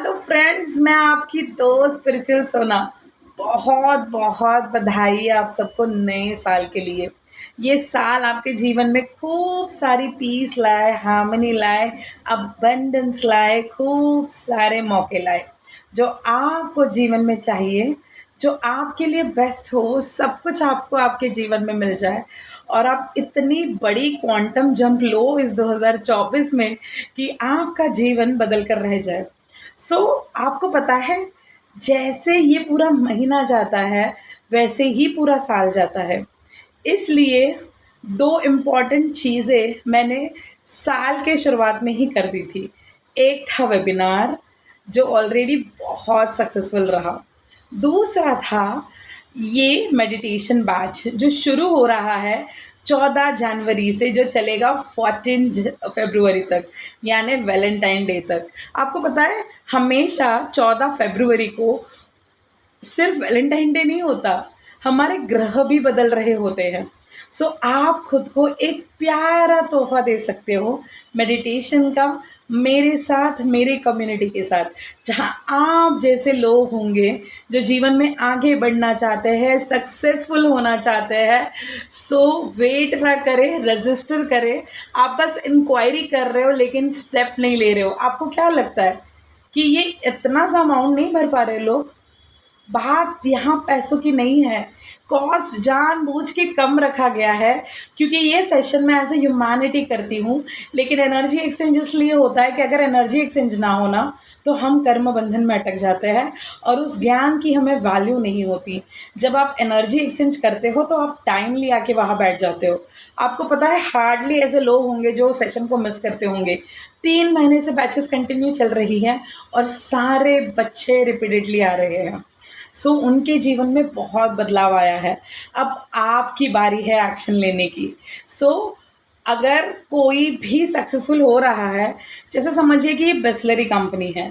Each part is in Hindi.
हेलो फ्रेंड्स, मैं आपकी दोस्त स्पिरिचुअल सोना। बहुत बहुत बधाई आप सबको नए साल के लिए। ये साल आपके जीवन में खूब सारी पीस लाए, हार्मनी लाए, अबंडेंस लाए, खूब सारे मौके लाए जो आपको जीवन में चाहिए। जो आपके लिए बेस्ट हो, सब कुछ आपको आपके जीवन में मिल जाए और आप इतनी बड़ी क्वांटम जंप लो इस 2024 में कि आपका जीवन बदल कर रह जाए। आपको पता है, जैसे ये पूरा महीना जाता है वैसे ही पूरा साल जाता है। इसलिए दो इम्पॉर्टेंट चीज़ें मैंने साल के शुरुआत में ही कर दी थी। एक था वेबिनार, जो ऑलरेडी बहुत सक्सेसफुल रहा। दूसरा था ये मेडिटेशन बैच जो शुरू हो रहा है 14 जनवरी से, जो चलेगा 14 फरवरी तक, यानी वैलेंटाइन डे तक। आपको पता है, हमेशा 14 फरवरी को सिर्फ वैलेंटाइन डे नहीं होता, हमारे ग्रह भी बदल रहे होते हैं। आप खुद को एक प्यारा तोहफा दे सकते हो मेडिटेशन का, मेरे साथ, मेरे कम्युनिटी के साथ, जहाँ आप जैसे लोग होंगे जो जीवन में आगे बढ़ना चाहते हैं, सक्सेसफुल होना चाहते हैं। वेट ना करें, रजिस्टर करें। आप बस इंक्वायरी कर रहे हो लेकिन स्टेप नहीं ले रहे हो। आपको क्या लगता है कि ये इतना सा अमाउंट नहीं भर पा रहे लोग? बात यहाँ पैसों की नहीं है। कॉस्ट जानबूझ के कम रखा गया है, क्योंकि ये सेशन मैं एज ए ह्यूमैनिटी करती हूँ। लेकिन एनर्जी एक्सचेंज इसलिए होता है कि अगर एनर्जी एक्सचेंज ना होना तो हम कर्म बंधन में अटक जाते हैं और उस ज्ञान की हमें वैल्यू नहीं होती। जब आप एनर्जी एक्सचेंज करते हो तो आप टाइमली आके वहाँ बैठ जाते हो। आपको पता है, हार्डली ऐसे लोग होंगे जो सेशन को मिस करते होंगे। 3 महीने से बैचेस कंटिन्यू चल रही हैं और सारे बच्चे रिपीटेडली आ रहे हैं। उनके जीवन में बहुत बदलाव आया है। अब आपकी बारी है एक्शन लेने की। अगर कोई भी सक्सेसफुल हो रहा है, जैसे समझिए कि ये बिसलरी कंपनी है।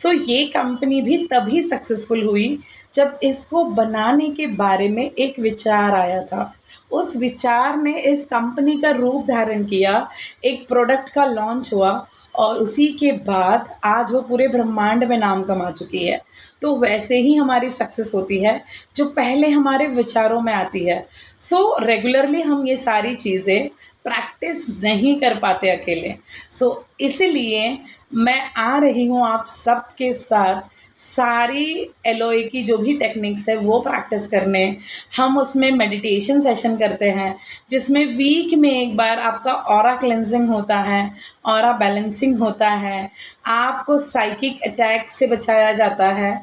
ये कंपनी भी तभी सक्सेसफुल हुई जब इसको बनाने के बारे में एक विचार आया था। उस विचार ने इस कंपनी का रूप धारण किया, एक प्रोडक्ट का लॉन्च हुआ और उसी के बाद आज वो पूरे ब्रह्मांड में नाम कमा चुकी है। तो वैसे ही हमारी सक्सेस होती है जो पहले हमारे विचारों में आती है। रेगुलरली हम ये सारी चीज़ें प्रैक्टिस नहीं कर पाते अकेले। इसीलिए मैं आ रही हूँ आप सबके साथ सारी एलओए की जो भी टेक्निक्स है वो प्रैक्टिस करने। हम उसमें मेडिटेशन सेशन करते हैं, जिसमें वीक में एक बार आपका ऑरा क्लेंजिंग होता है, ऑरा बैलेंसिंग होता है, आपको साइकिक अटैक से बचाया जाता है।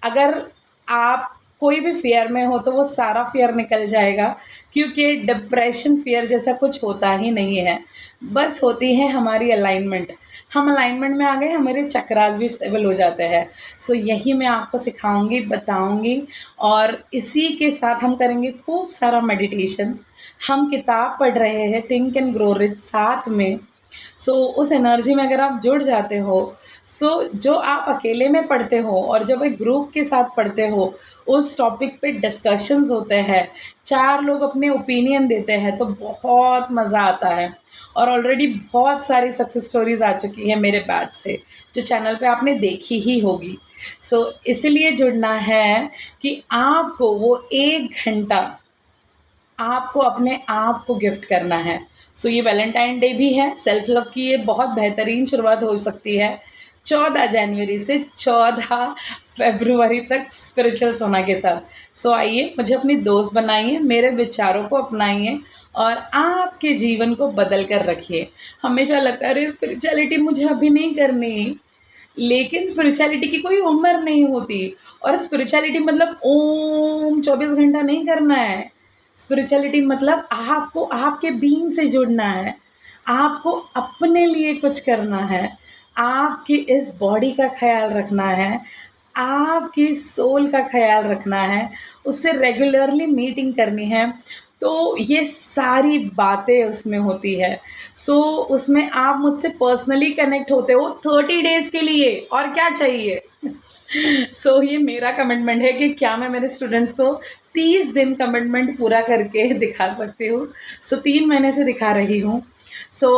अगर आप कोई भी फ़ियर में हो तो वो सारा फ़ियर निकल जाएगा, क्योंकि डिप्रेशन फ़ियर जैसा कुछ होता ही नहीं है। बस होती है हमारी अलाइनमेंट। हम अलाइनमेंट में आ गए, हमारे चक्रास भी स्टेबल हो जाते हैं। यही मैं आपको सिखाऊंगी, बताऊंगी और इसी के साथ हम करेंगे खूब सारा मेडिटेशन। हम किताब पढ़ रहे हैं थिंक एंड ग्रो रिच साथ में। उस एनर्जी में अगर आप जुड़ जाते हो, जो आप अकेले में पढ़ते हो और जब एक ग्रुप के साथ पढ़ते हो, उस टॉपिक पे डिस्कशंस होते हैं, 4 लोग अपने ओपिनियन देते हैं, तो बहुत मज़ा आता है। और ऑलरेडी बहुत सारी सक्सेस स्टोरीज़ आ चुकी हैं मेरे बैच से, जो चैनल पे आपने देखी ही होगी। इसलिए जुड़ना है कि आपको वो 1 घंटा आपको अपने आप को गिफ्ट करना है। ये वैलेंटाइन डे भी है, सेल्फ लव की ये बहुत बेहतरीन शुरुआत हो सकती है। 14 जनवरी से 14 फरवरी तक स्पिरिचुअल सोना के साथ। आइए, मुझे अपनी दोस्त बनाइए, मेरे विचारों को अपनाइए और आपके जीवन को बदल कर रखिए। हमेशा लगता है अरे स्पिरिचुअलिटी मुझे अभी नहीं करनी, लेकिन स्पिरिचुअलिटी की कोई उम्र नहीं होती। और स्पिरिचुअलिटी मतलब ओम 24 घंटा नहीं करना है। स्पिरिचुअलिटी मतलब आपको आपके बीइंग से जुड़ना है, आपको अपने लिए कुछ करना है, आपकी इस बॉडी का ख्याल रखना है, आपकी सोल का ख्याल रखना है, उससे रेगुलरली मीटिंग करनी है। तो ये सारी बातें उसमें होती है। उसमें आप मुझसे पर्सनली कनेक्ट होते हो 30 डेज़ के लिए, और क्या चाहिए? ये मेरा कमिटमेंट है कि क्या मैं मेरे स्टूडेंट्स को 30 दिन कमिटमेंट पूरा करके दिखा सकती हूँ। 3 महीने से दिखा रही हूँ। So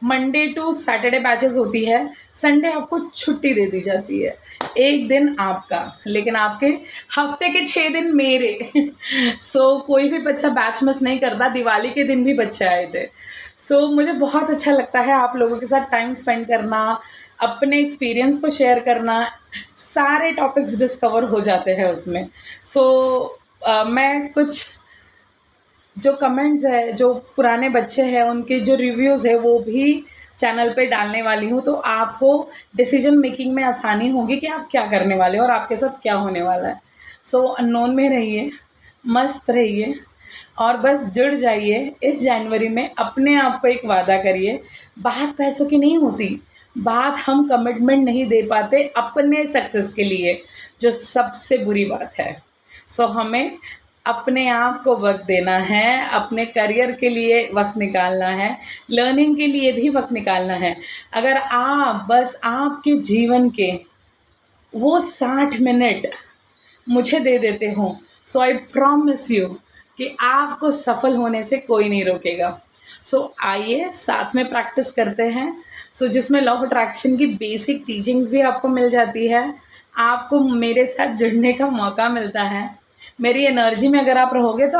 Monday to Saturday batches होती है, संडे आपको छुट्टी दे दी जाती है, एक दिन आपका, लेकिन आपके हफ्ते के 6 दिन मेरे। सो कोई भी बच्चा बैच मिस नहीं करता। दिवाली के दिन भी बच्चे आए थे। सो मुझे बहुत अच्छा लगता है आप लोगों के साथ टाइम स्पेंड करना, अपने एक्सपीरियंस को शेयर करना, सारे टॉपिक्स डिस्कवर हो जाते हैं उसमें। सो मैं कुछ जो कमेंट्स है, जो पुराने बच्चे हैं उनके जो रिव्यूज़ है वो भी चैनल पे डालने वाली हूँ, तो आपको डिसीजन मेकिंग में आसानी होगी कि आप क्या करने वाले हो और आपके साथ क्या होने वाला है। सो अननोन में रहिए, मस्त रहिए और बस जुड़ जाइए। इस जनवरी में अपने आप को एक वादा करिए। बात पैसों की नहीं होती, बात हम कमिटमेंट नहीं दे पाते अपने सक्सेस के लिए, जो सबसे बुरी बात है। सो हमें अपने आप को वक़्त देना है, अपने करियर के लिए वक़्त निकालना है, लर्निंग के लिए भी वक़्त निकालना है। अगर आप बस आपके जीवन के वो 60 मिनट मुझे दे देते हो, सो आई प्रॉमिस यू कि आपको सफल होने से कोई नहीं रोकेगा। सो आइए साथ में प्रैक्टिस करते हैं। सो जिसमें लॉ ऑफ अट्रैक्शन की बेसिक टीचिंग्स भी आपको मिल जाती है, आपको मेरे साथ जुड़ने का मौका मिलता है। मेरी एनर्जी में अगर आप रहोगे तो